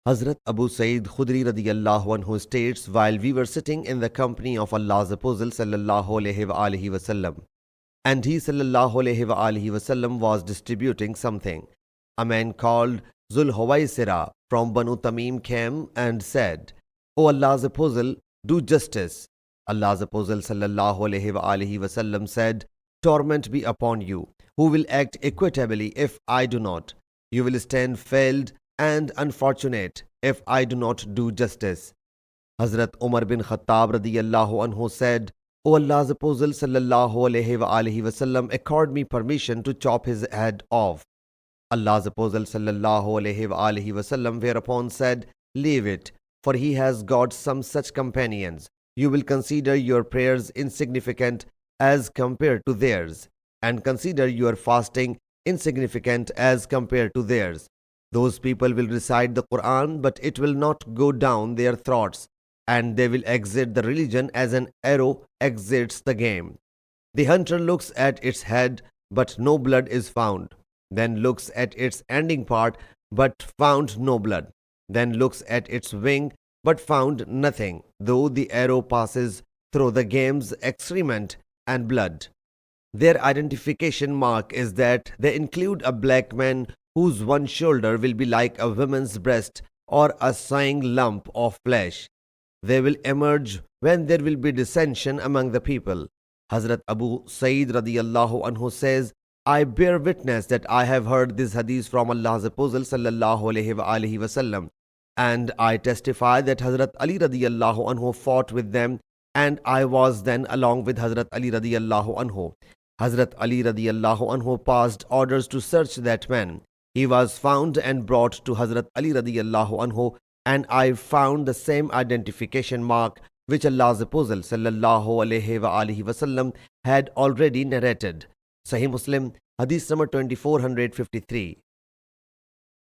Hazrat Abu Sa'id Khudri radiyallahu anhu states, while we were sitting in the company of Allah's Apostle sallallahu alaihi wasallam, and he sallallahu alaihi wasallam was distributing something, a man called Zul Huwaisira from Banu Tamim came and said, O Allah's Apostle, do justice. Allah's Apostle sallallahu alaihi wasallam said, torment be upon you, who will act equitably if I do not. You will stand failed and unfortunate if I do not do justice. Hazrat Umar bin Khattab radiyallahu anhu said, O Allah's Apostle sallallahu alaihi wasallam, accord me permission to chop his head off. Allah's Apostle sallallahu alaihi wasallam whereupon said, leave it, for he has got some such companions. You will consider your prayers insignificant as compared to theirs, and consider your fasting insignificant as compared to theirs. Those people will recite the Quran, but it will not go down their throats, and they will exit the religion as an arrow exits the game. The hunter looks at its head, but no blood is found. Then looks at its ending part, but found no blood. Then looks at its wing, but found nothing, though the arrow passes through the game's excrement and blood. Their identification mark is that they include a black man whose one shoulder will be like a woman's breast or a sighing lump of flesh. They will emerge when there will be dissension among the people. Hazrat Abu Sa'id radiyallahu anhu says, I bear witness that I have heard this hadith from Allah's Apostle sallallahu alaihi wasallam, and I testify that Hazrat Ali radiyallahu anhu fought with them, and I was then along with Hazrat Ali radiyallahu anhu. Hazrat Ali radiyallahu anhu passed orders to search that man. He was found and brought to Hazrat Ali radiyallahu anhu, and I found the same identification mark which Allah's Apostle sallallahu alaihi wasallam had already narrated. Sahih Muslim Hadith number 2453.